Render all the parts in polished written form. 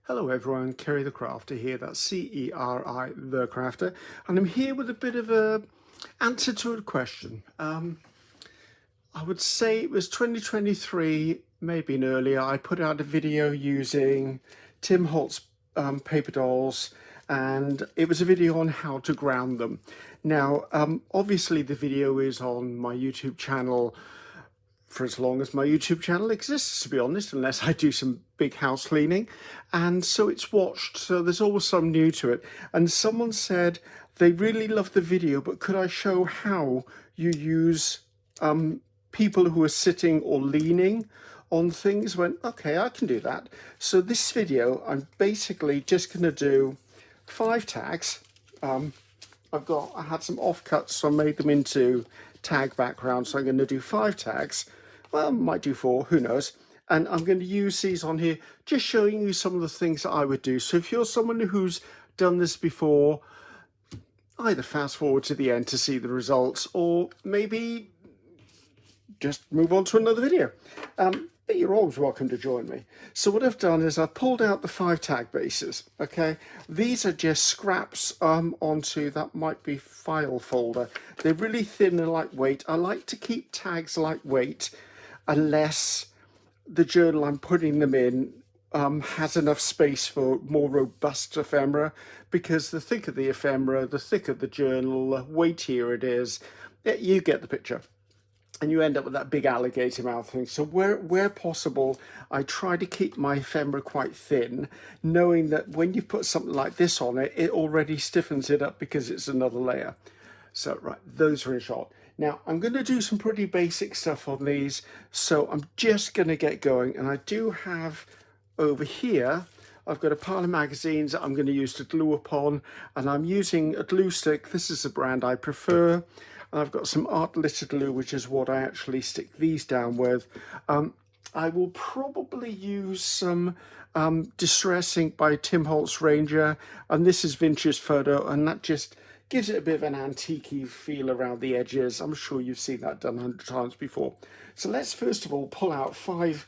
Hello everyone, Ceri the Crafter here, that's C-E-R-I the Crafter, and I'm here with a bit of a answer to a question. I would say it was 2023, maybe an earlier, I put out a video using Tim Holtz paper dolls, and it was a video on how to ground them. Now, obviously the video is on my YouTube channel for as long as my YouTube channel exists, to be honest, unless I do some big house cleaning. And so it's watched, so there's always some new to it. And someone said they really love the video, but could I show how you use people who are sitting or leaning on things? Went, okay, I can do that. So this video, I'm basically just going to do 5 tags. I had some offcuts, so I made them into tag background. So I'm going to do 5 tags. Well, I might do 4, who knows. And I'm going to use these on here, just showing you some of the things that I would do. So if you're someone who's done this before, either fast forward to the end to see the results, or maybe just move on to another video. But you're always welcome to join me. So what I've done is I've pulled out the 5 tag bases, okay? These are just scraps onto, that might be file folder. They're really thin and lightweight. I like to keep tags lightweight unless the journal I'm putting them in has enough space for more robust ephemera, because the thicker the ephemera, the thicker the journal, the weightier it is. You get the picture. And you end up with that big alligator mouth thing. So where possible, I try to keep my ephemera quite thin, knowing that when you put something like this on it, it already stiffens it up because it's another layer. So right, those are in shot. Now I'm going to do some pretty basic stuff on these, so I'm just going to get going. And I do have over here, I've got a pile of magazines that I'm going to use to glue upon, and I'm using a glue stick. This is the brand I prefer. And I've got some art litter glue, which is what I actually stick these down with. I will probably use some Distress ink by Tim Holtz Ranger, and this is Vintage Photo, and that just gives it a bit of an antique-y feel around the edges. I'm sure you've seen that done 100 times before. So let's first of all pull out five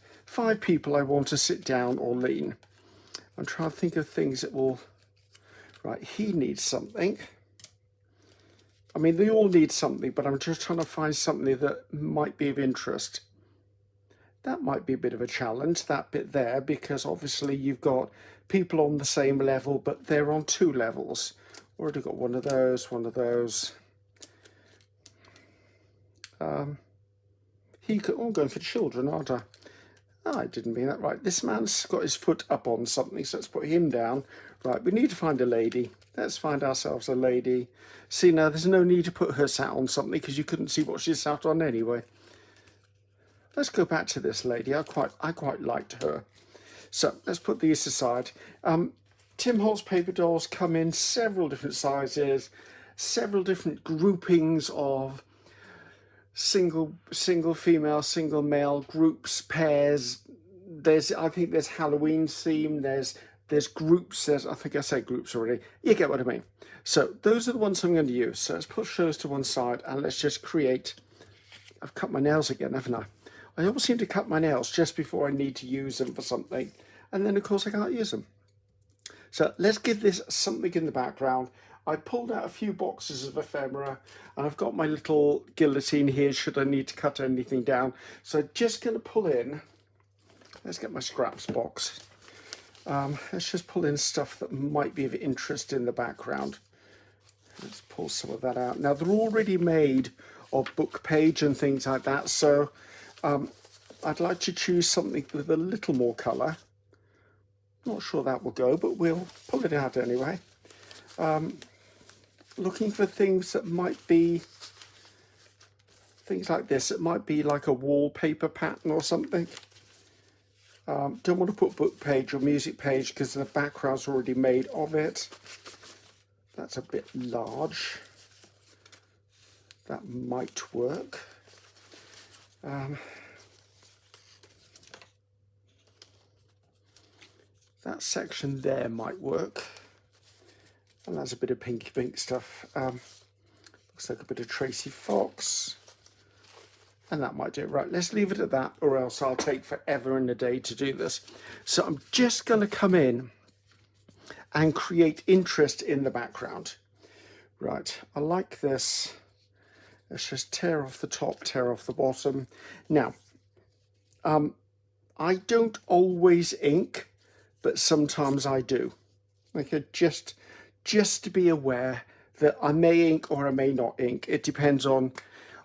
people I want to sit down or lean. I'm trying to think of things that will... Right, he needs something. I mean, they all need something, but I'm just trying to find something that might be of interest. That might be a bit of a challenge, that bit there, because obviously you've got people on the same level, but they're on 2 levels. Already got one of those, one of those. I'm going for children, aren't I? Oh, I didn't mean that. Right, this man's got his foot up on something, so let's put him down. Right, we need to find a lady. Let's find ourselves a lady. See, now there's no need to put her sat on something because you couldn't see what she sat on anyway. Let's go back to this lady. I quite liked her. So let's put these aside. Tim Holtz paper dolls come in several different sizes, several different groupings of single female, single male, groups, pairs. I think there's Halloween theme, there's groups, I think I said groups already. You get what I mean. So those are the ones I'm going to use. So let's push those to one side and let's just create... I've cut my nails again, haven't I? I always seem to cut my nails just before I need to use them for something. And then of course I can't use them. So let's give this something in the background. I pulled out a few boxes of ephemera, and I've got my little guillotine here should I need to cut anything down. So I'm just going to pull in, let's get my scraps box. Let's just pull in stuff that might be of interest in the background. Let's pull some of that out. Now they're already made of book page and things like that, so I'd like to choose something with a little more colour. Not sure that will go, but we'll pull it out anyway. Looking for things that might be things like this. It might be like a wallpaper pattern or something. Don't want to put book page or music page because the background's already made of it. That's a bit large. That might work. That section there might work. And that's a bit of pinky pink stuff. Looks like a bit of Tracy Fox. And that might do it. Right, let's leave it at that, or else I'll take forever and a day to do this. So I'm just going to come in and create interest in the background. Right, I like this. Let's just tear off the top, tear off the bottom. Now, I don't always ink, but sometimes I do. Okay, just to be aware that I may ink or I may not ink. It depends on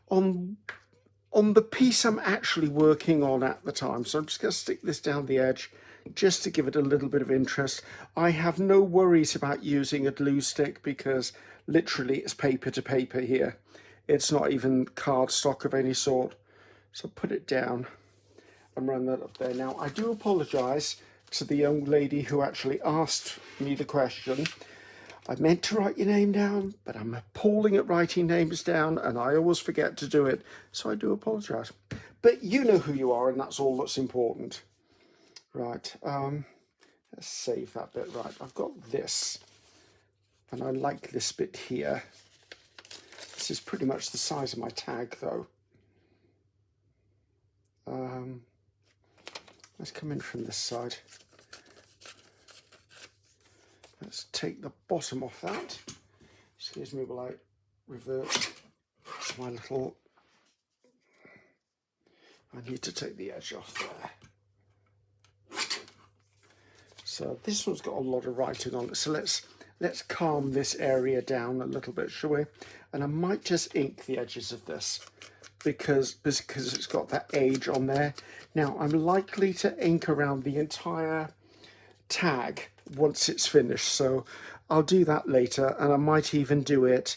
the piece I'm actually working on at the time. So I'm just going to stick this down the edge just to give it a little bit of interest. I have no worries about using a glue stick because literally it's paper to paper here. It's not even cardstock of any sort. So put it down and run that up there. Now, I do apologise to the young lady who actually asked me the question. I meant to write your name down, but I'm appalling at writing names down and I always forget to do it. So I do apologise. But you know who you are and that's all that's important. Right, let's save that bit. Right, I've got this. And I like this bit here. This is pretty much the size of my tag though. Let's come in from this side. Let's take the bottom off that. Excuse me while I revert to my little... I need to take the edge off there. So this one's got a lot of writing on it. So let's calm this area down a little bit, shall we? And I might just ink the edges of this because it's got that age on there. Now I'm likely to ink around the entire tag once it's finished, so I'll do that later, and I might even do it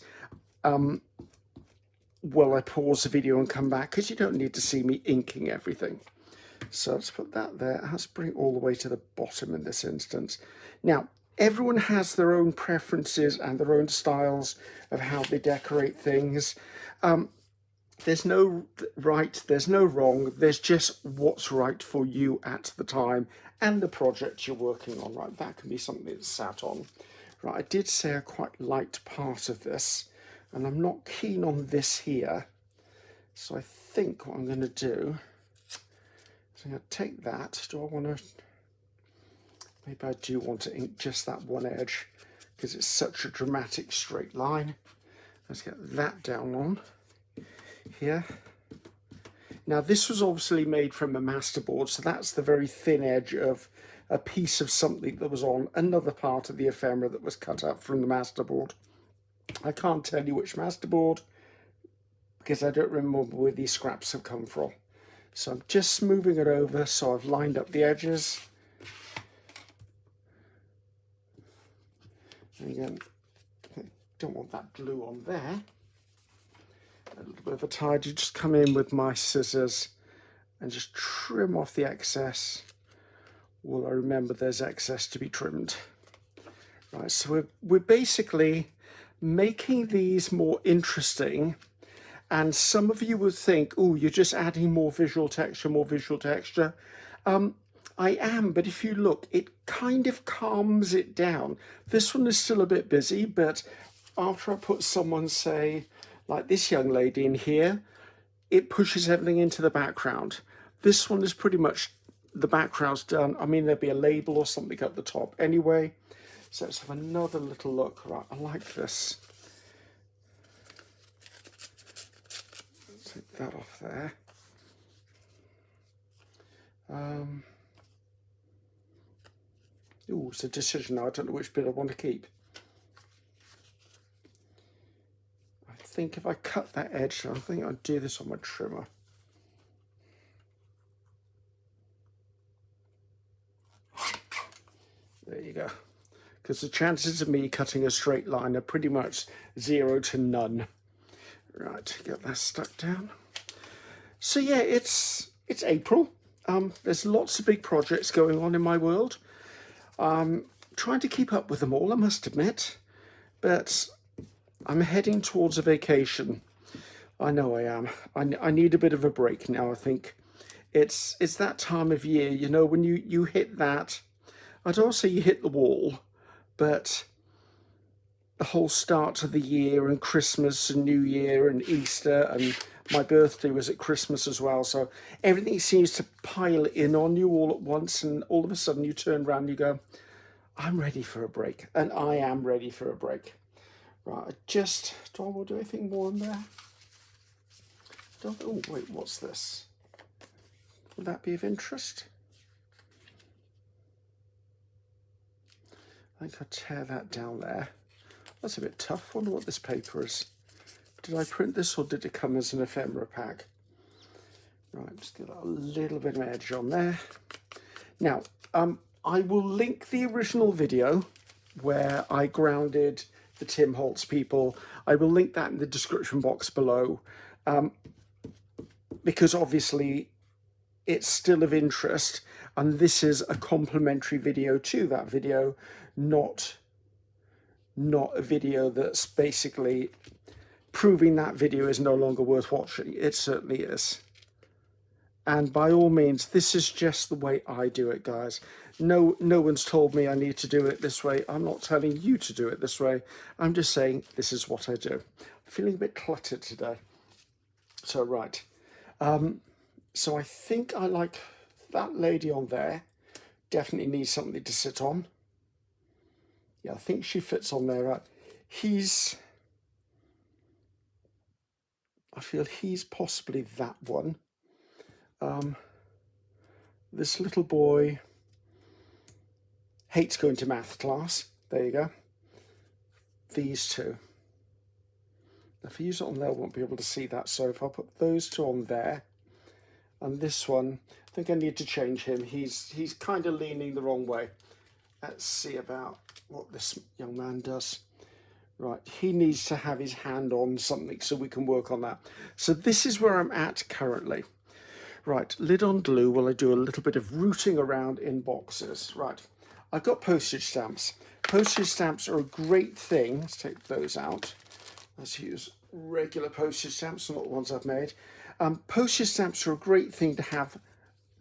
while I pause the video and come back, because you don't need to see me inking everything. So let's put that there. Let's bring it all the way to the bottom in this instance. Now, everyone has their own preferences and their own styles of how they decorate things. There's no right, there's no wrong, there's just what's right for you at the time and the project you're working on, right? That can be something that's sat on. Right, I did say I quite liked part of this, and I'm not keen on this here. So I think what I'm going to do is I'm going to take that. Do I want to... Maybe I do want to ink just that one edge because it's such a dramatic straight line. Let's get that down on here. Now this was obviously made from a masterboard, so that's the very thin edge of a piece of something that was on another part of the ephemera that was cut out from the masterboard. I can't tell you which masterboard because I don't remember where these scraps have come from. So I'm just smoothing it over so I've lined up the edges. And again, don't want that glue on there. A little bit of a tidy, just come in with my scissors and just trim off the excess. Well, I remember there's excess to be trimmed. Right, so we're basically making these more interesting, and some of you would think, oh, you're just adding more visual texture, more visual texture. I am, but if you look, it kind of calms it down. This one is still a bit busy, but after I put someone, say, like this young lady in here, it pushes everything into the background. This one is pretty much, the background's done. I mean, there'll be a label or something at the top anyway. So let's have another little look. Right, I like this. Take that off there. Ooh, it's a decision now. I don't know which bit I want to keep. I think if I cut that edge, I think I'll do this on my trimmer. There you go. Because the chances of me cutting a straight line are pretty much 0 to none. Right, get that stuck down. So yeah, it's April. There's lots of big projects going on in my world. Trying to keep up with them all, I must admit, but I'm heading towards a vacation. I know I am. I need a bit of a break now. I think it's that time of year, you know, when you hit that. I don't say you hit the wall, but the whole start of the year and Christmas and New Year and Easter, and my birthday was at Christmas as well. So everything seems to pile in on you all at once, and all of a sudden you turn around and you go, I'm ready for a break, and I am ready for a break. Right, do I want to do anything more in there? Oh, wait, what's this? Would that be of interest? I think I'll tear that down there. That's a bit tough. Wonder what this paper is. Did I print this or did it come as an ephemera pack? Right, just get a little bit of edge on there. Now, I will link the original video where I grounded the Tim Holtz people. I will link that in the description box below, because obviously it's still of interest, and this is a complimentary video to that video, not a video that's basically proving that video is no longer worth watching. It certainly is. And by all means, this is just the way I do it, guys. No one's told me I need to do it this way. I'm not telling you to do it this way. I'm just saying this is what I do. I'm feeling a bit cluttered today. So, right. So I think I like that lady on there. Definitely needs something to sit on. Yeah, I think she fits on there. Right. I feel he's possibly that one. This little boy hates going to math class. There you go. These two. If I use it on there, I won't be able to see that. So if I put those two on there, and this one, I think I need to change him. He's kind of leaning the wrong way. Let's see about what this young man does. Right, he needs to have his hand on something so we can work on that. So this is where I'm at currently. Right, lid on glue while I do a little bit of rooting around in boxes. Right, I've got postage stamps. Postage stamps are a great thing. Let's take those out. Let's use regular postage stamps, not the ones I've made. Postage stamps are a great thing to have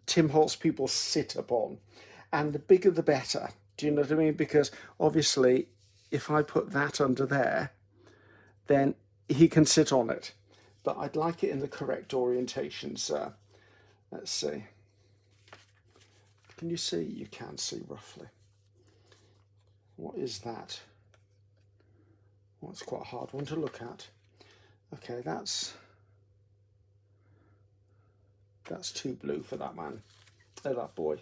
Tim Holtz people sit upon. And the bigger the better. Do you know what I mean? Because obviously, if I put that under there, then he can sit on it. But I'd like it in the correct orientation, so let's see. Can you see? You can see roughly. What is that? Well, it's quite a hard one to look at. Okay, that's too blue for that man. Oh, that boy.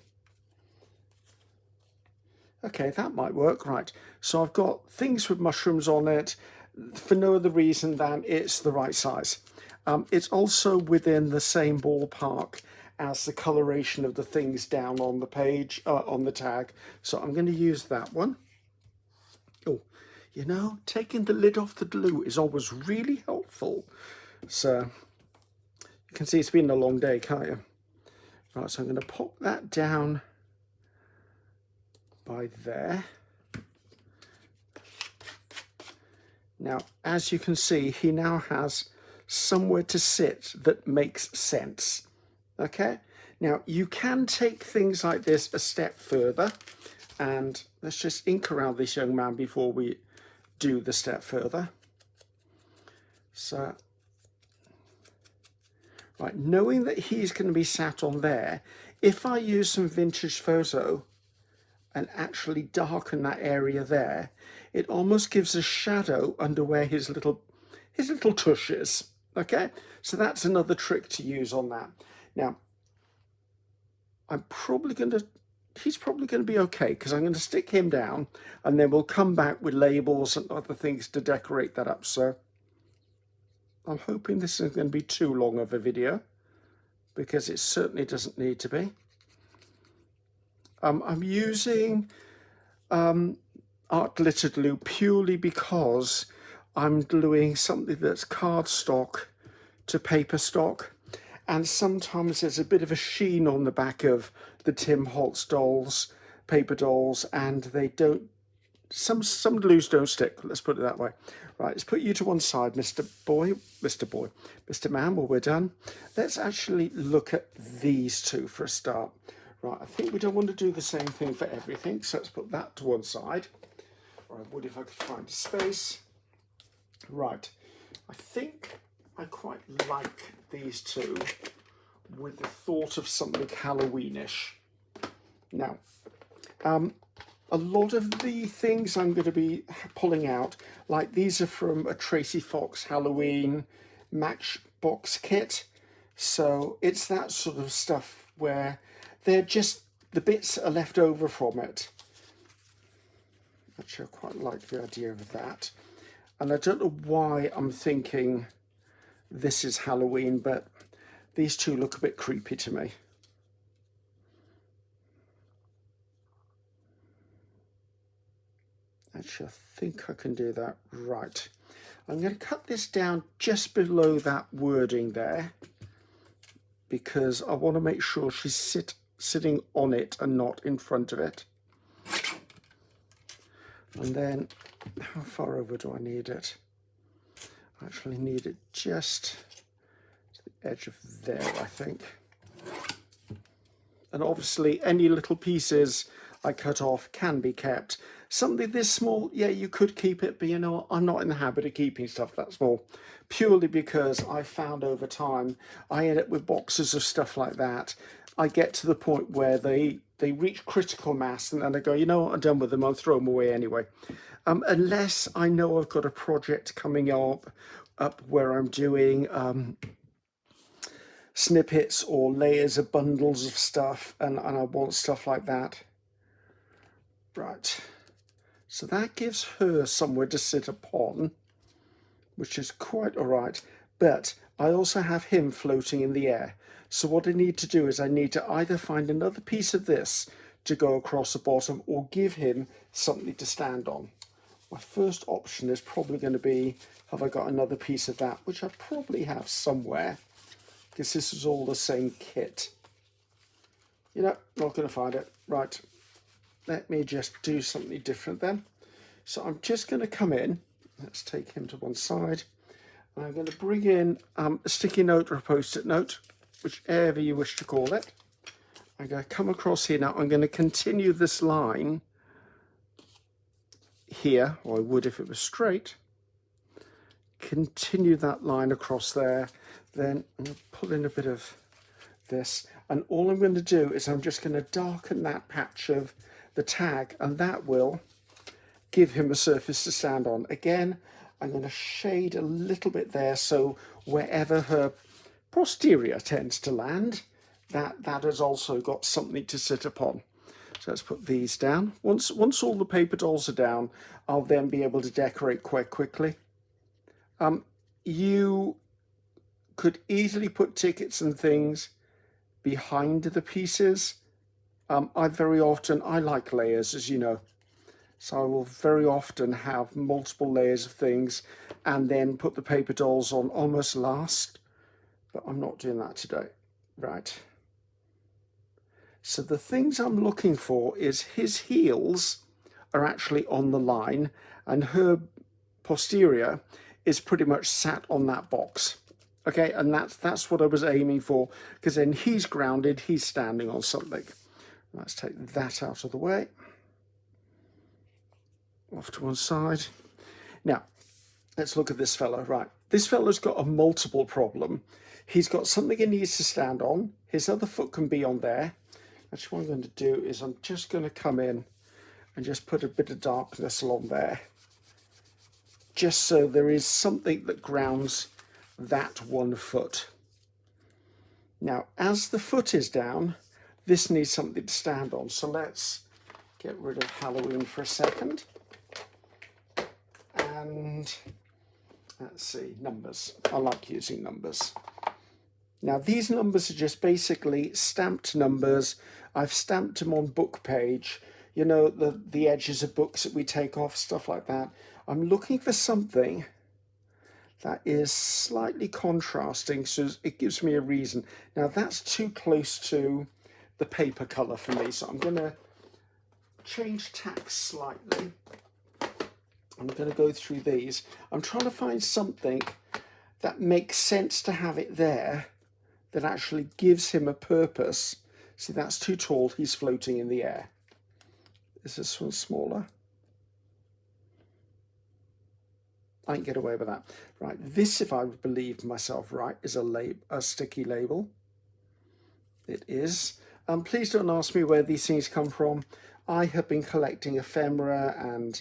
Okay, that might work. Right, so I've got things with mushrooms on it for no other reason than it's the right size. It's also within the same ballpark as the coloration of the things down on the page, on the tag. So I'm going to use that one. Oh, you know, taking the lid off the glue is always really helpful. So you can see it's been a long day, can't you? Right, so I'm going to pop that down by there. Now, as you can see, he now has somewhere to sit that makes sense. Okay, now you can take things like this a step further, and let's just ink around this young man before we do the step further. So, right, knowing that he's going to be sat on there, if I use some vintage photo and actually darken that area there, it almost gives a shadow under where his little tush is. Okay, so that's another trick to use on that. Now, he's probably going to be okay, because I'm going to stick him down and then we'll come back with labels and other things to decorate that up. So I'm hoping this isn't going to be too long of a video, because it certainly doesn't need to be. I'm using art glitter glue purely because I'm gluing something that's cardstock to paper stock, and sometimes there's a bit of a sheen on the back of the Tim Holtz dolls, paper dolls, and they don't, some glues don't stick, let's put it that way. Right, let's put you to one side, Mr. Man, while we're done. Let's actually look at these two for a start. Right, I think we don't want to do the same thing for everything, so let's put that to one side. Or I would if I could find a space. Right, I think I quite like these two with the thought of something Halloweenish. Now, A lot of the things I'm going to be pulling out, like these are from a Tracy Fox Halloween Matchbox kit. So it's that sort of stuff where they're just, the bits are left over from it. Actually, I quite like the idea of that. And I don't know why I'm thinking this is Halloween, but these two look a bit creepy to me. Actually, I think I can do that right. I'm going to cut this down just below that wording there, because I want to make sure she's sitting on it and not in front of it. And then, how far over do I need it? I actually need it just to the edge of there, I think. And obviously, any little pieces I cut off can be kept. Something this small, yeah, you could keep it, but you know what? I'm not in the habit of keeping stuff that small, purely because I found over time I end up with boxes of stuff like that. I get to the point where they reach critical mass, and then I go, you know what, I'm done with them, I'll throw them away anyway. Unless I know I've got a project coming up where I'm doing snippets or layers of bundles of stuff, and I want stuff like that. Right, so that gives her somewhere to sit upon, which is quite all right, but I also have him floating in the air. So what I need to do is I need to either find another piece of this to go across the bottom or give him something to stand on. My first option is probably going to be, have I got another piece of that, which I probably have somewhere, because this is all the same kit. You know, not going to find it. Right, let me just do something different then. So I'm just going to come in, let's take him to one side, and I'm going to bring in a sticky note or a post-it note, whichever you wish to call it. I'm going to come across here now. I'm going to continue this line here, or I would if it was straight. Continue that line across there. Then I'm going to pull in a bit of this. And all I'm going to do is I'm just going to darken that patch of the tag, and that will give him a surface to stand on. Again, I'm going to shade a little bit there, so wherever her posterior tends to land, that has also got something to sit upon. So let's put these down. Once all the paper dolls are down, I'll then be able to decorate quite quickly. You could easily put tickets and things behind the pieces. I like layers, as you know. So I will very often have multiple layers of things and then put the paper dolls on almost last, but I'm not doing that today. Right. So the things I'm looking for is his heels are actually on the line and her posterior is pretty much sat on that box. Okay, and that's what I was aiming for, because then he's grounded, he's standing on something. Let's take that out of the way. Off to one side. Now, let's look at this fellow. Right, this fellow's got a multiple problem. He's got something he needs to stand on. His other foot can be on there. Actually, what I'm going to do is I'm just going to come in and just put a bit of darkness along there, just so there is something that grounds that one foot. Now, as the foot is down, this needs something to stand on. So let's get rid of Halloween for a second. And let's see, numbers. I like using numbers. Now, these numbers are just basically stamped numbers. I've stamped them on book page. You know, the edges of books that we take off, stuff like that. I'm looking for something that is slightly contrasting, so it gives me a reason. Now, that's too close to the paper colour for me, so I'm going to change tack slightly. I'm going to go through these. I'm trying to find something that makes sense to have it there, that actually gives him a purpose. See, that's too tall, he's floating in the air. Is this one smaller? I can get away with that. Right, this, if I believe myself right, is a sticky label. It is. Please don't ask me where these things come from. I have been collecting ephemera and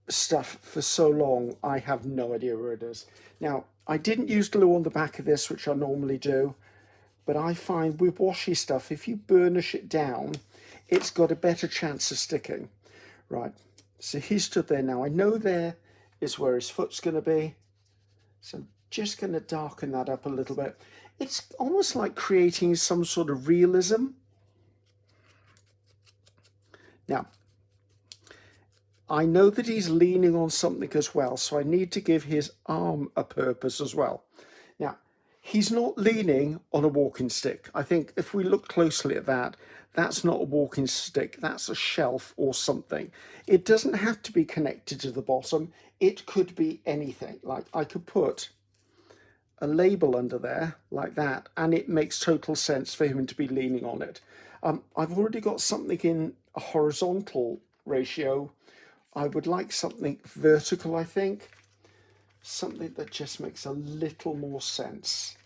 stuff for so long, I have no idea where it is. Now, I didn't use glue on the back of this, which I normally do, but I find with washy stuff, if you burnish it down, it's got a better chance of sticking. Right, so he stood there now. I know there is where his foot's going to be, so I'm just going to darken that up a little bit. It's almost like creating some sort of realism. Now, I know that he's leaning on something as well, so I need to give his arm a purpose as well. Now, he's not leaning on a walking stick. I think if we look closely at that, that's not a walking stick, that's a shelf or something. It doesn't have to be connected to the bottom. It could be anything. Like I could put a label under there like that, and it makes total sense for him to be leaning on it. I've already got something in a horizontal ratio. I would like something vertical, I think. Something that just makes a little more sense.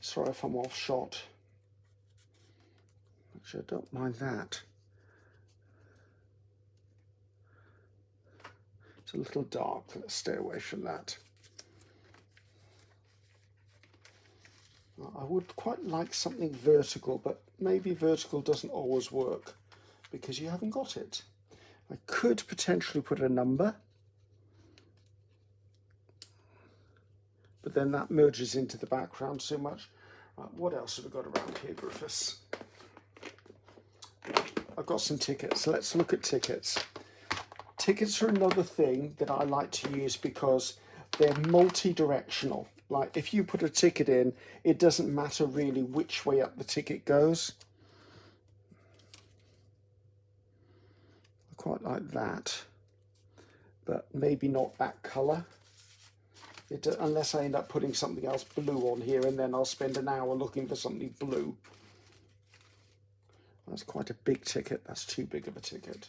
Sorry if I'm off shot. Actually, I don't mind that. It's a little dark. Let's stay away from that. I would quite like something vertical, but maybe vertical doesn't always work because you haven't got it. I could potentially put a number, but then that merges into the background so much. Right, what else have we got around here, Griffiths? I've got some tickets. Let's look at tickets. Tickets are another thing that I like to use because they're multi-directional. Like if you put a ticket in, it doesn't matter really which way up the ticket goes. I quite like that, but maybe not that colour. Unless I end up putting something else blue on here, and then I'll spend an hour looking for something blue. That's quite a big ticket. That's too big of a ticket.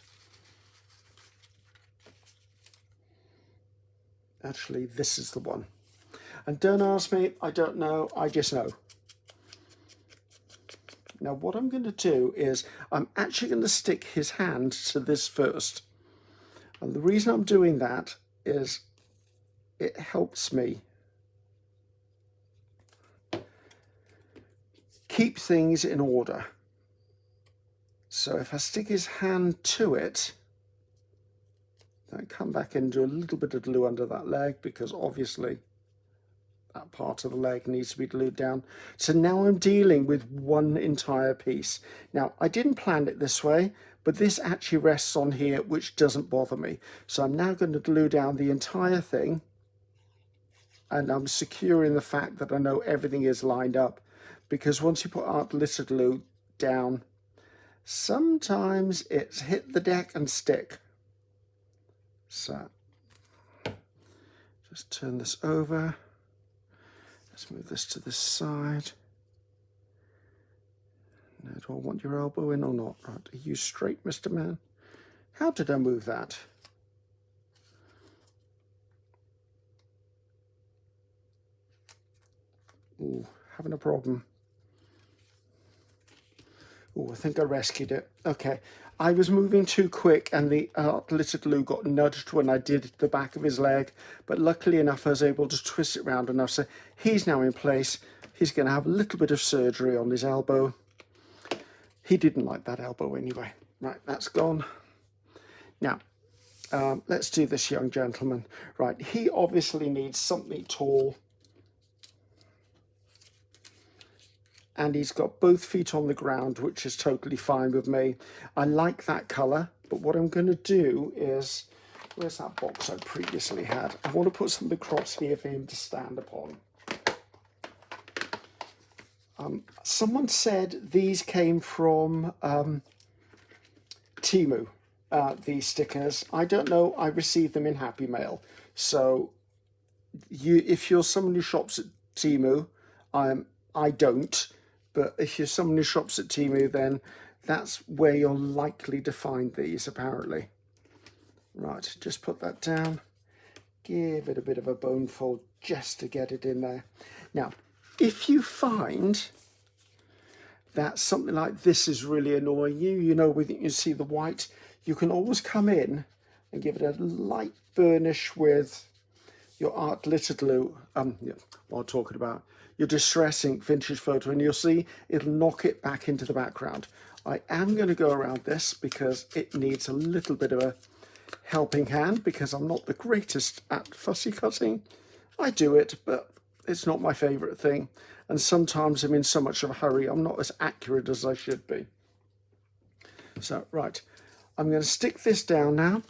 Actually, this is the one. And don't ask me, I don't know, I just know. Now what I'm going to do is I'm actually going to stick his hand to this first. And the reason I'm doing that is it helps me keep things in order. So if I stick his hand to it, then I come back and do a little bit of glue under that leg because obviously that part of the leg needs to be glued down. So now I'm dealing with one entire piece. Now I didn't plan it this way, but this actually rests on here, which doesn't bother me. So I'm now going to glue down the entire thing, and I'm securing the fact that I know everything is lined up, because once you put art glitter glue down, sometimes it's hit the deck and stick. So just turn this over. Let's move this to this side. Now, do I want your elbow in or not? Right, are you straight, Mr. Man? How did I move that? Ooh, having a problem. Oh, I think I rescued it. Okay, I was moving too quick and the glitter glue got nudged when I did the back of his leg, but luckily enough I was able to twist it round enough so he's now in place. He's going to have a little bit of surgery on his elbow. He didn't like that elbow anyway. Right, that's gone. Now, let's do this young gentleman. Right, he obviously needs something tall. And he's got both feet on the ground, which is totally fine with me. I like that colour, but what I'm going to do is, where's that box I previously had? I want to put something across here for him to stand upon. Someone said these came from Temu, these stickers. I don't know, I received them in Happy Mail. So if you're someone who shops at Temu, I don't. But if you're someone who shops at Temu, then that's where you're likely to find these, apparently. Right, just put that down. Give it a bit of a bone fold just to get it in there. Now, if you find that something like this is really annoying you, you know, with you see the white, you can always come in and give it a light burnish with your art glitter glue, yeah, what I'm talking about, your Distress Ink vintage photo, and you'll see it'll knock it back into the background. I am going to go around this because it needs a little bit of a helping hand, because I'm not the greatest at fussy cutting. I do it, but it's not my favourite thing, and sometimes I'm in so much of a hurry I'm not as accurate as I should be. So right, I'm going to stick this down now,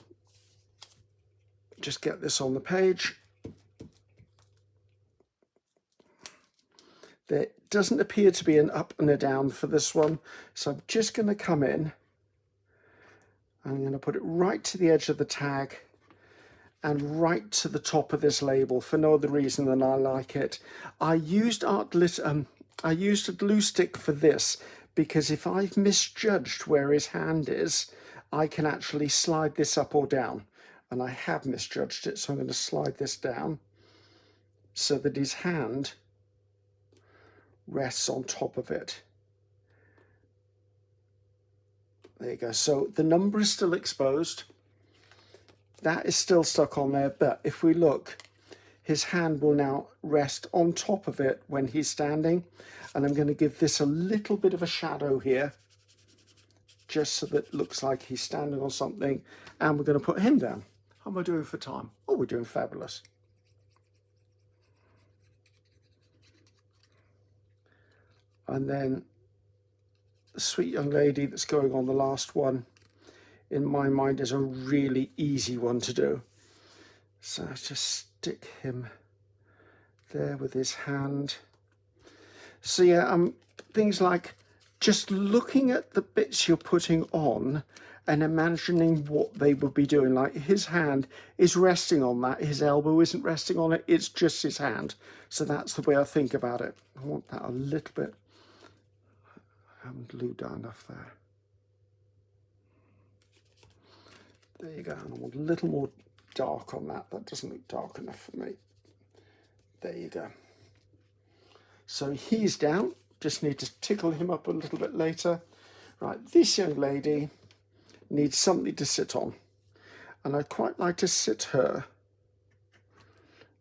just get this on the page. There doesn't appear to be an up and a down for this one, so I'm just going to come in, I'm going to put it right to the edge of the tag and right to the top of this label for no other reason than I like it. I used art glitter, I used a glue stick for this because if I've misjudged where his hand is, I can actually slide this up or down, and I have misjudged it, so I'm going to slide this down so that his hand rests on top of it. There you go. So the number is still exposed. That is still stuck on there, but if we look, his hand will now rest on top of it when he's standing, and I'm going to give this a little bit of a shadow here, just so that it looks like he's standing on something, and we're going to put him down. How am I doing for time? Oh, we're doing fabulous. And then the sweet young lady that's going on the last one, in my mind, is a really easy one to do. So just stick him there with his hand. So yeah, things like just looking at the bits you're putting on and imagining what they would be doing. Like his hand is resting on that, his elbow isn't resting on it, it's just his hand. So that's the way I think about it. I want that a little bit, I haven't glued down enough there. There you go, and I want a little more dark on that. That doesn't look dark enough for me. There you go. So he's down, just need to tickle him up a little bit later. Right, this young lady needs something to sit on, and I'd quite like to sit her.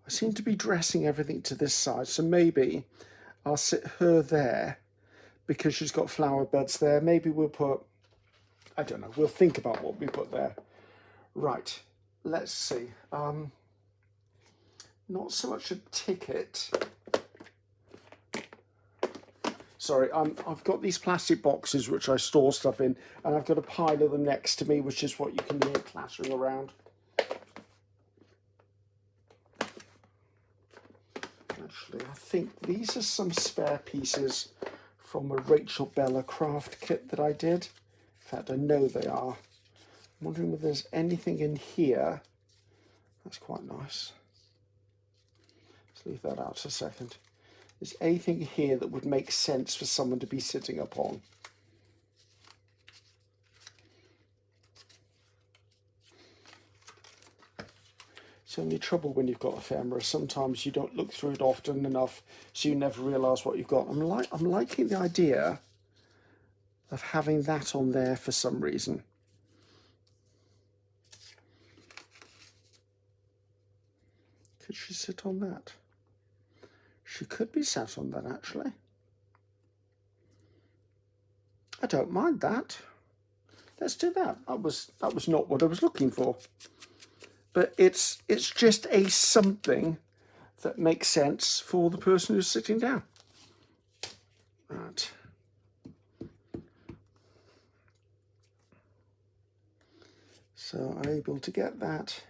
I seem to be dressing everything to this side, so maybe I'll sit her there because she's got flower buds there. Maybe we'll put, I don't know, we'll think about what we put there. Right, let's see. Not so much a ticket. Sorry, I've got these plastic boxes which I store stuff in, and I've got a pile of them next to me, which is what you can hear clattering around. Actually, I think these are some spare pieces from a Rachel Bella craft kit that I did. In fact, I know they are. I'm wondering if there's anything in here. That's quite nice. Let's leave that out a second. Is anything here that would make sense for someone to be sitting upon? It's only trouble when you've got ephemera. Sometimes you don't look through it often enough, so you never realise what you've got. I'm liking the idea of having that on there for some reason. Could she sit on that? She could be sat on that, actually. I don't mind that. Let's do that. That was not what I was looking for. But it's just a something that makes sense for the person who's sitting down. Right. So I'm able to get that.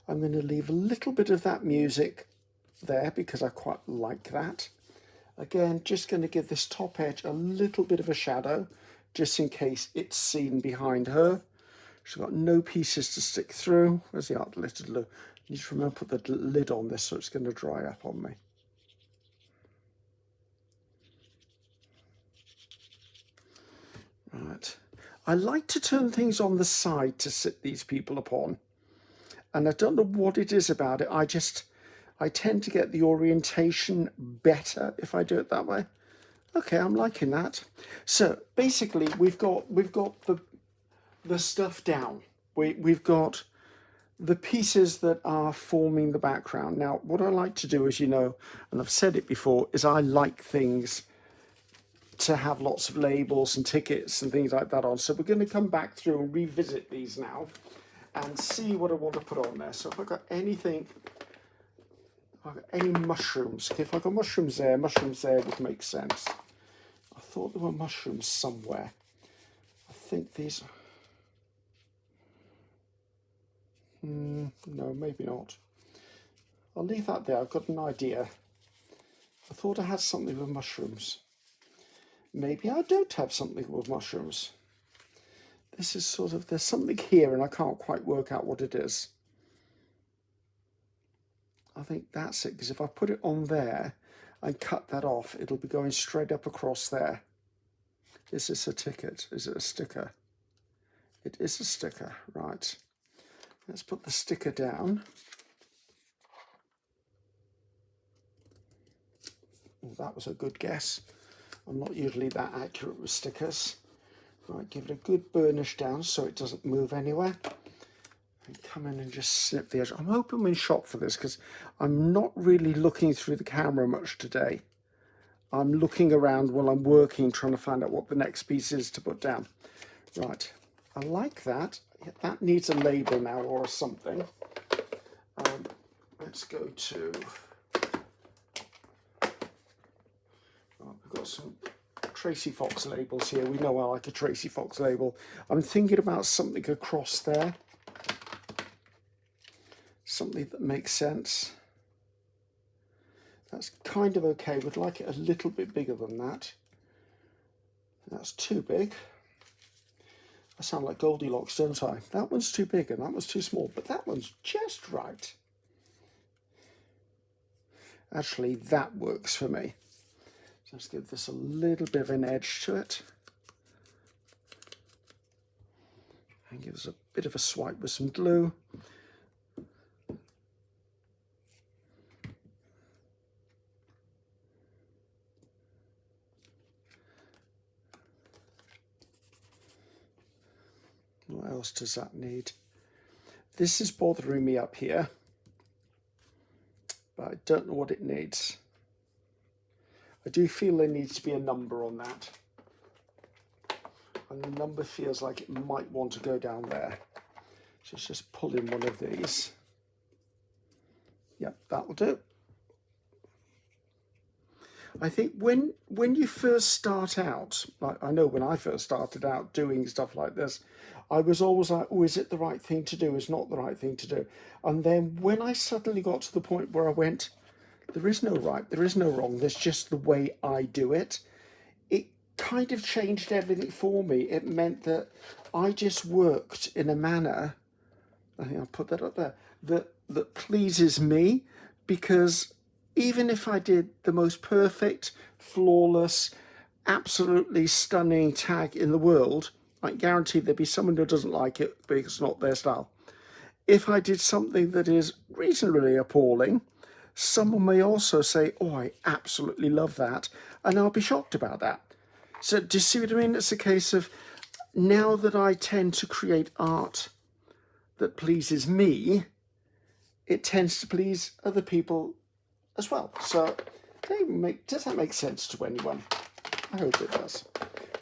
I'm going to leave a little bit of that music there because I quite like that. Again, just going to give this top edge a little bit of a shadow, just in case it's seen behind her. She's got no pieces to stick through. Where's the art glitter glue? I need to remember to put the lid on this so it's going to dry up on me. Right. I like to turn things on the side to sit these people upon. And I don't know what it is about it. I tend to get the orientation better if I do it that way. Okay, I'm liking that. So basically, we've got the stuff down. We've got the pieces that are forming the background. Now, what I like to do, as you know, and I've said it before, is I like things to have lots of labels and tickets and things like that on. So we're going to come back through and revisit these now and see what I want to put on there. So if I've got anything, if I've got any mushrooms, okay, if I've got mushrooms there would make sense. I thought there were mushrooms somewhere. I think these... no, maybe not. I'll leave that there. I've got an idea. I thought I had something with mushrooms. Maybe I don't have something with mushrooms. This is sort of, there's something here and I can't quite work out what it is. I think that's it, because if I put it on there and cut that off, it'll be going straight up across there. Is this a ticket? Is it a sticker? It is a sticker, right. Let's put the sticker down. Oh, that was a good guess. I'm not usually that accurate with stickers. Right, give it a good burnish down so it doesn't move anywhere. And come in and just snip the edge. I'm hoping I'm in shot for this because I'm not really looking through the camera much today. I'm looking around while I'm working, trying to find out what the next piece is to put down. Right, I like that. That needs a label now or something. Let's go to... We've got some Tracy Fox labels here. We know I like a Tracy Fox label. I'm thinking about something across there. Something that makes sense. That's kind of okay. Would like it a little bit bigger than that. That's too big. I sound like Goldilocks, don't I? That one's too big and that one's too small, but that one's just right. Actually, that works for me. So let's give this a little bit of an edge to it. And give us a bit of a swipe with some glue. What else does that need? This is bothering me up here, but I don't know what it needs. I do feel there needs to be a number on that. And the number feels like it might want to go down there. So let's just pull in one of these. Yep, that'll do. I think when you first start out, like I know when I first started out doing stuff like this, I was always like, oh, is it the right thing to do? Is not the right thing to do? And then when I suddenly got to the point where I went, there is no right, there is no wrong, there's just the way I do it, it kind of changed everything for me. It meant that I just worked in a manner, I think I'll put that up there, that pleases me, because even if I did the most perfect, flawless, absolutely stunning tag in the world, I guarantee there'd be someone who doesn't like it because it's not their style. If I did something that is reasonably appalling, someone may also say, oh, I absolutely love that, and I'll be shocked about that. So do you see what I mean? It's a case of, now that I tend to create art that pleases me, it tends to please other people as well. So does that make sense to anyone? I hope it does.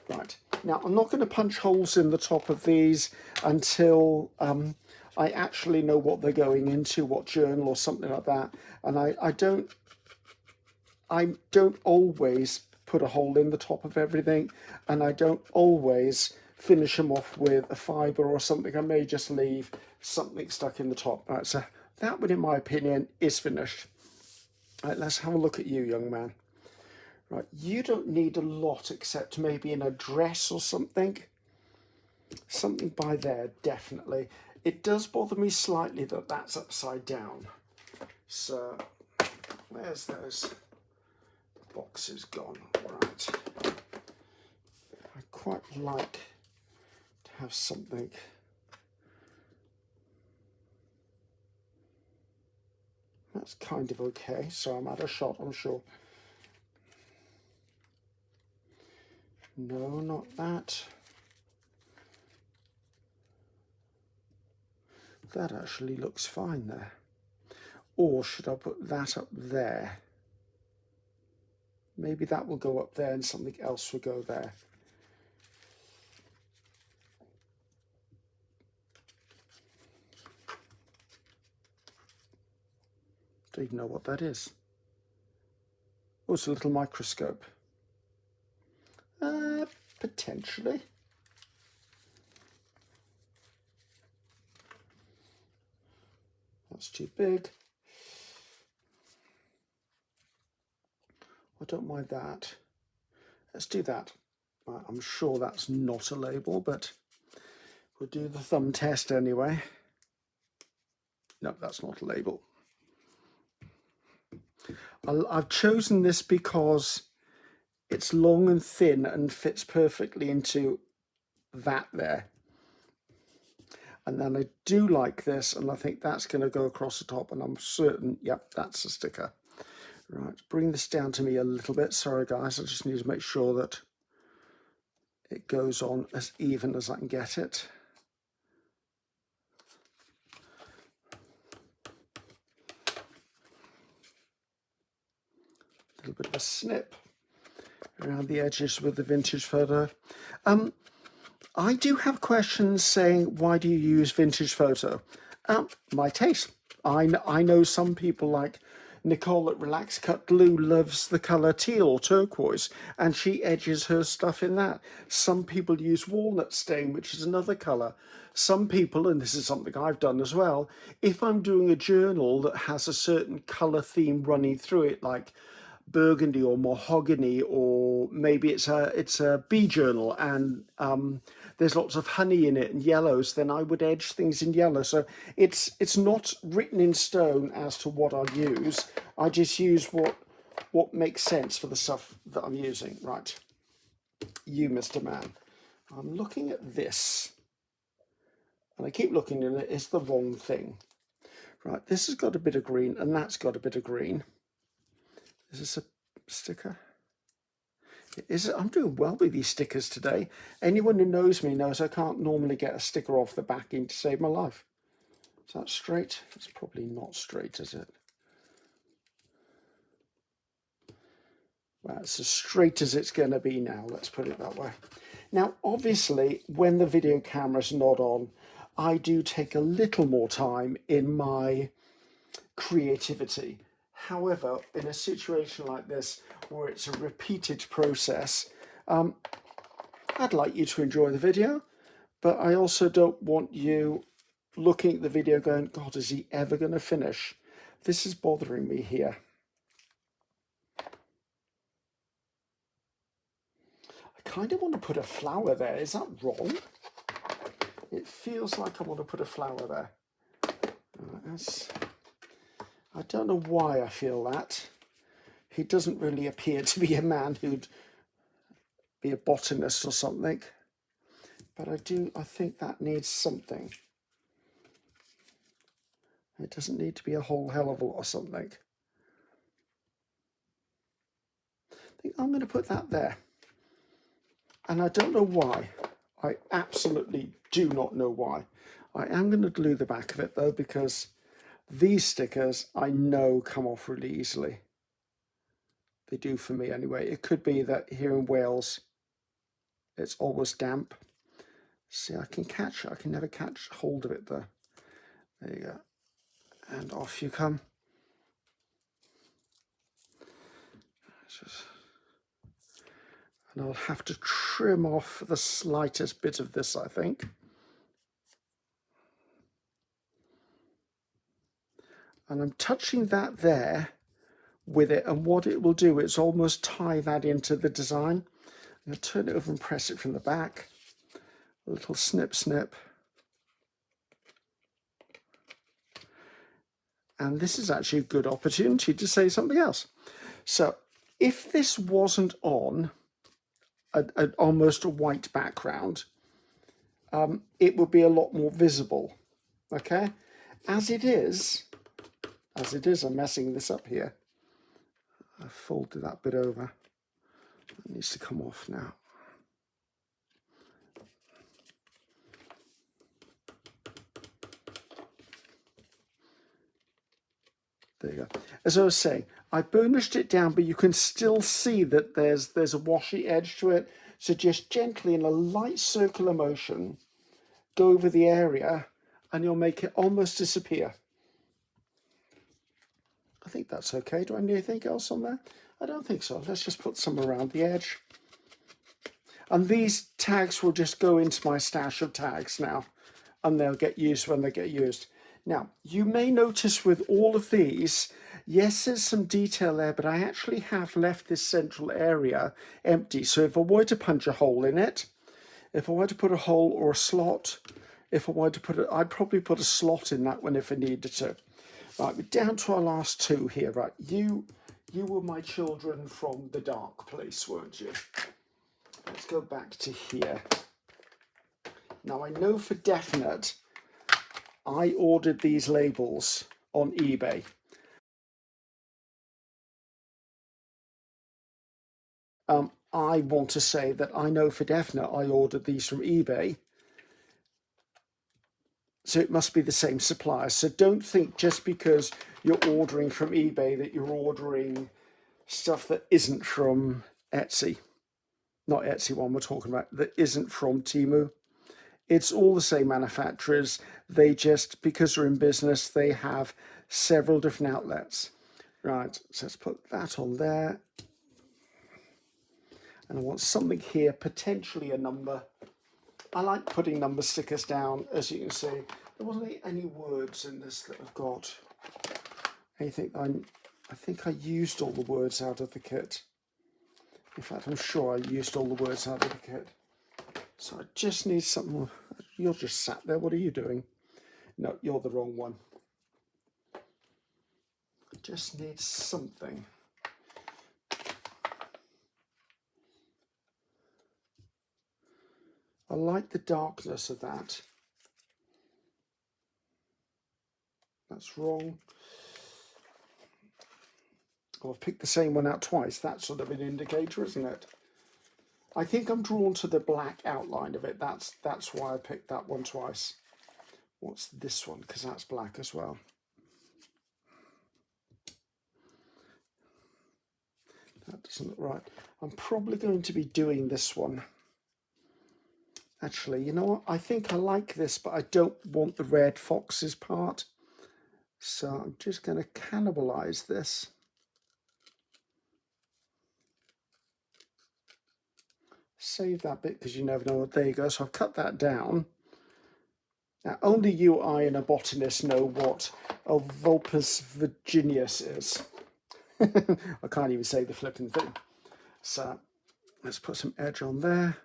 Right, now I'm not going to punch holes in the top of these until I actually know what they're going into, what journal or something like that. And I don't always put a hole in the top of everything, and I don't always finish them off with a fibre or something. I may just leave something stuck in the top. Right, so that one, in my opinion, is finished. Right, let's have a look at you, young man. Right, you don't need a lot except maybe in a dress or something. Something by there, definitely. It does bother me slightly that that's upside down. So, where's those boxes gone? Right. I quite like to have something. That's kind of okay. So I'm out of shot, I'm sure. No, not that. That actually looks fine there. Or should I put that up there? Maybe that will go up there and something else will go there. Don't even know what that is. Oh, it's a little microscope. Potentially. That's too big. I don't mind that. Let's do that. I'm sure that's not a label, but we'll do the thumb test anyway. No, that's not a label. I've chosen this because it's long and thin and fits perfectly into that there. And then I do like this, and I think that's going to go across the top, and I'm certain, yep, that's a sticker. Right, bring this down to me a little bit. Sorry guys, I just need to make sure that it goes on as even as I can get it. A little bit of a snip around the edges with the vintage photo. I do have questions saying, why do you use vintage photo? My taste. I know some people like Nicole at Relax Cut Glue loves the colour teal or turquoise, and she edges her stuff in that. Some people use walnut stain, which is another colour. Some people, and this is something I've done as well, if I'm doing a journal that has a certain colour theme running through it, like burgundy or mahogany, or maybe it's a bee journal and there's lots of honey in it and yellows, then I would edge things in yellow. So it's not written in stone as to what I'll use. I just use what makes sense for the stuff that I'm using. Right, you Mr. Man, I'm looking at this and I keep looking at it. It's the wrong thing. Right, this has got a bit of green and that's got a bit of green. Is this a sticker? I'm doing well with these stickers today. Anyone who knows me knows I can't normally get a sticker off the backing to save my life. Is that straight? It's probably not straight, is it? Well, it's as straight as it's going to be now, let's put it that way. Now, obviously, when the video camera's not on, I do take a little more time in my creativity. However, in a situation like this, where it's a repeated process, I'd like you to enjoy the video, but I also don't want you looking at the video going, God, is he ever going to finish? This is bothering me here. I kind of want to put a flower there. Is that wrong? It feels like I want to put a flower there. I don't know why I feel that. He doesn't really appear to be a man who'd be a botanist or something. But I think that needs something. It doesn't need to be a whole hell of a lot or something. I think I'm going to put that there. And I don't know why. I absolutely do not know why. I am going to glue the back of it though, because these stickers I know come off really easily. They do for me anyway. It could be that here in Wales it's always damp. See, I can never catch hold of it though. There you go. And off you come. And I'll have to trim off the slightest bit of this, I think. And I'm touching that there with it, and what it will do is almost tie that into the design. I'm going to turn it over and press it from the back. A little snip, snip. And this is actually a good opportunity to say something else. So if this wasn't on almost a white background, it would be a lot more visible. Okay, as it is, I'm messing this up here. I folded that bit over. It needs to come off now. There you go. As I was saying, I burnished it down, but you can still see that there's a washy edge to it. So just gently, in a light circular motion, go over the area and you'll make it almost disappear. I think that's okay. Do I need anything else on there? I don't think so. Let's just put some around the edge. And these tags will just go into my stash of tags now, and they'll get used when they get used. Now, you may notice with all of these, yes, there's some detail there, but I actually have left this central area empty. So if I were to punch a hole in it, if I were to put a hole or a slot, if I were to put it, I'd probably put a slot in that one if I needed to. Right, we're down to our last two here. Right, you were my children from the dark place, weren't you? Let's go back to here. Now I know for definite I ordered these labels on eBay. I want to say that I know for definite I ordered these from eBay. So it must be the same supplier. So don't think just because you're ordering from eBay that you're ordering stuff that isn't from Etsy. Not Etsy one we're talking about, that isn't from Temu. It's all the same manufacturers. They just, because they're in business, they have several different outlets. Right, so let's put that on there. And I want something here, potentially a number. I like putting number stickers down, as you can see. There wasn't any words in this that I've got. Anything, I think I used all the words out of the kit. In fact, I'm sure I used all the words out of the kit. So I just need something. You're just sat there. What are you doing? No, you're the wrong one. I just need something. I like the darkness of that. That's wrong. Oh, I've picked the same one out twice. That's sort of an indicator, isn't it? I think I'm drawn to the black outline of it. That's why I picked that one twice. What's this one? Because that's black as well. That doesn't look right. I'm probably going to be doing this one. Actually, you know what? I think I like this, but I don't want the red foxes part. So I'm just going to cannibalize this. Save that bit because you never know. There you go. So I've cut that down. Now, only you, I, and a botanist know what a Vulpes virginius is. I can't even say the flipping thing. So let's put some edge on there.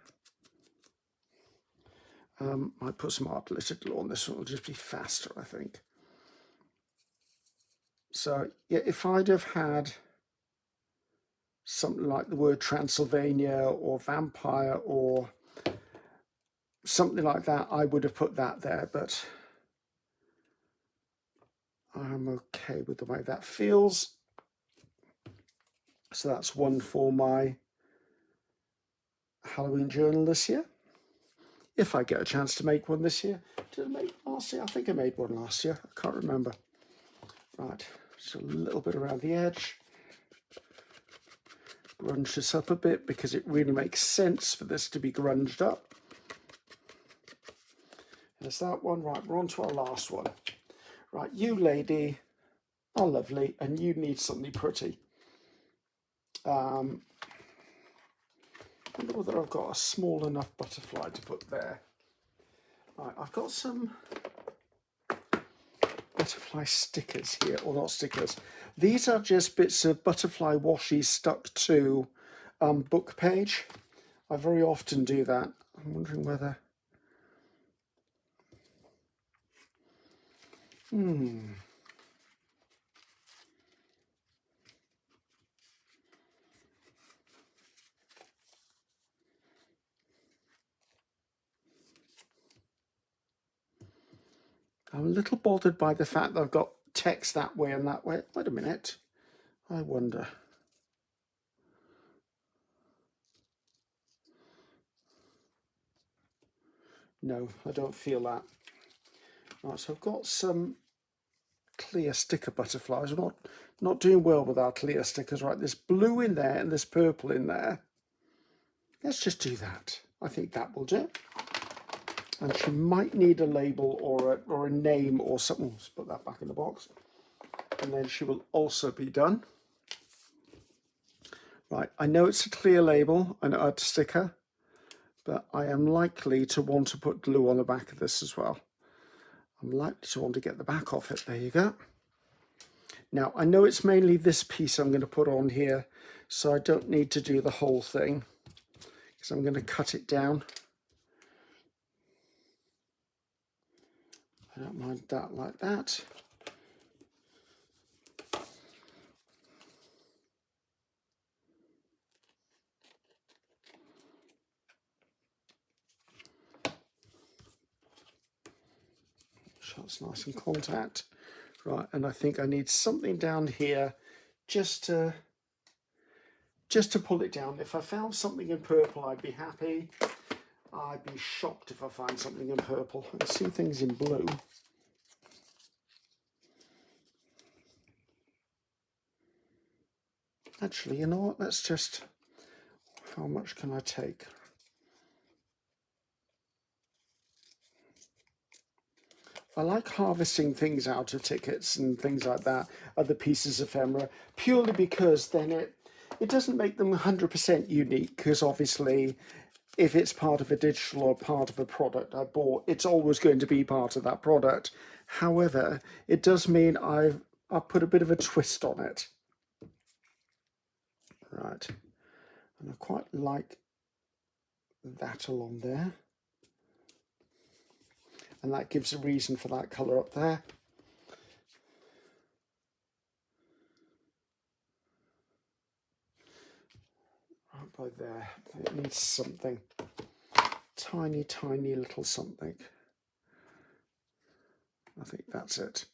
I put some art littered glue on this one. It'll just be faster, I think. So yeah, if I'd have had something like the word Transylvania or vampire or something like that, I would have put that there, but I'm okay with the way that feels. So that's one for my Halloween journal this year. If I get a chance to make one this year. Did I make last year? I think I made one last year. I can't remember. Right, just a little bit around the edge. Grunge this up a bit because it really makes sense for this to be grunged up. There's that one. Right, we're on to our last one. Right, you lady are lovely and you need something pretty. I wonder whether I've got a small enough butterfly to put there. Right, I've got some butterfly stickers here, or not stickers. These are just bits of butterfly washi stuck to book page. I very often do that. I'm wondering whether... I'm a little bothered by the fact that I've got text that way and that way. Wait a minute. I wonder. No, I don't feel that. Right, so I've got some clear sticker butterflies. We're not doing well with our clear stickers, right? There's blue in there and there's purple in there. Let's just do that. I think that will do. And she might need a label or a name or something. Let's put that back in the box. And then she will also be done. Right, I know it's a clear label and a sticker, but I am likely to want to put glue on the back of this as well. I'm likely to want to get the back off it. There you go. Now, I know it's mainly this piece I'm going to put on here, so I don't need to do the whole thing, because I'm going to cut it down. I don't mind that like that. So it's nice in contact. Right, and I think I need something down here just to pull it down. If I found something in purple, I'd be happy. I'd be shocked if I find something in purple. I see things in blue. Actually, you know what? Let's just, how much can I take? I like harvesting things out of tickets and things like that, other pieces of ephemera, purely because then it doesn't make them 100% unique, because obviously if it's part of a digital or part of a product I bought, it's always going to be part of that product. However, it does mean I've put a bit of a twist on it. Right, and I quite like that along there. And that gives a reason for that colour up there. Right by there, it needs something. Tiny, tiny little something. I think that's it.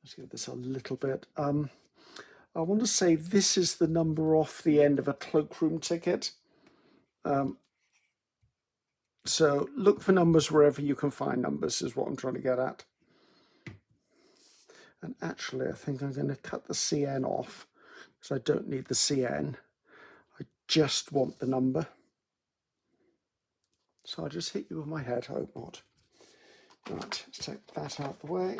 Let's give this a little bit. I want to say this is the number off the end of a cloakroom ticket. So look for numbers wherever you can find numbers is what I'm trying to get at. And actually, I think I'm going to cut the CN off because I don't need the CN. I just want the number. So I just hit you with my head, I hope not. Right, let's take that out of the way.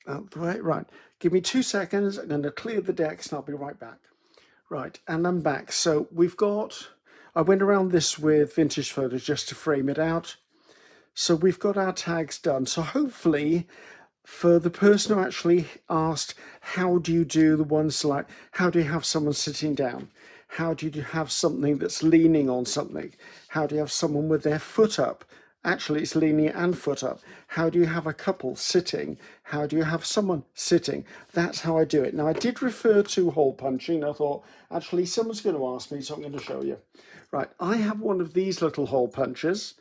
Out of the way, right. Give me 2 seconds. I'm going to clear the decks and I'll be right back. Right, and I'm back. So we've got, I went around this with vintage photos just to frame it out. So we've got our tags done. So hopefully for the person who actually asked, how do you do the ones like, how do you have someone sitting down? How do you have something that's leaning on something? How do you have someone with their foot up? Actually, it's leaning and foot up. How do you have a couple sitting? How do you have someone sitting? That's how I do it. Now, I did refer to hole punching. I thought, actually, someone's going to ask me, so I'm going to show you. Right, I have one of these little hole punches,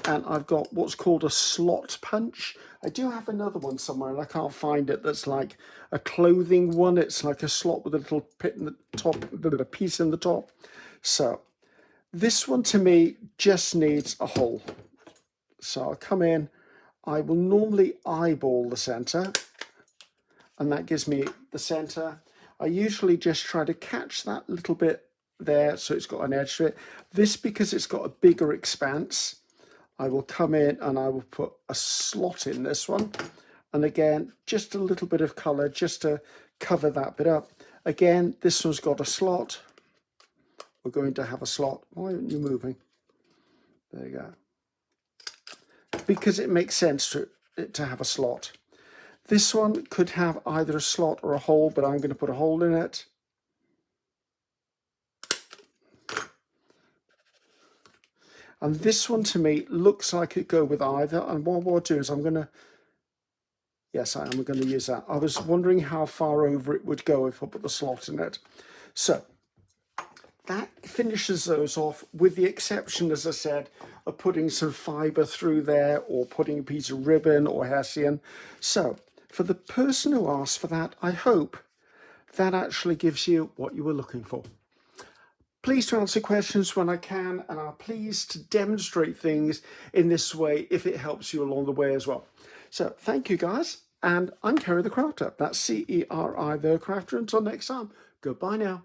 and I've got what's called a slot punch. I do have another one somewhere, and I can't find it, that's like a clothing one. It's like a slot with a little pit in the top, a piece in the top. So this one, to me, just needs a hole. So I'll come in, I will normally eyeball the center, and that gives me the center. I usually just try to catch that little bit there so it's got an edge to it. This, because it's got a bigger expanse, I will come in and I will put a slot in this one. And again, just a little bit of color just to cover that bit up. Again, this one's got a slot. We're going to have a slot. Why aren't you moving? There you go. Because it makes sense to have a slot. This one could have either a slot or a hole, but I'm going to put a hole in it. And this one, to me, looks like it go with either. And what I'll do is I'm going to, yes, I am going to use that. I was wondering how far over it would go if I put the slot in it. So that finishes those off, with the exception, as I said, of putting some fibre through there or putting a piece of ribbon or hessian. So for the person who asked for that, I hope that actually gives you what you were looking for. pleased to answer questions when I can, and I'm pleased to demonstrate things in this way if it helps you along the way as well. So thank you guys, and I'm Ceri the Crafter. That's Ceri the Crafter. Until next time, goodbye now.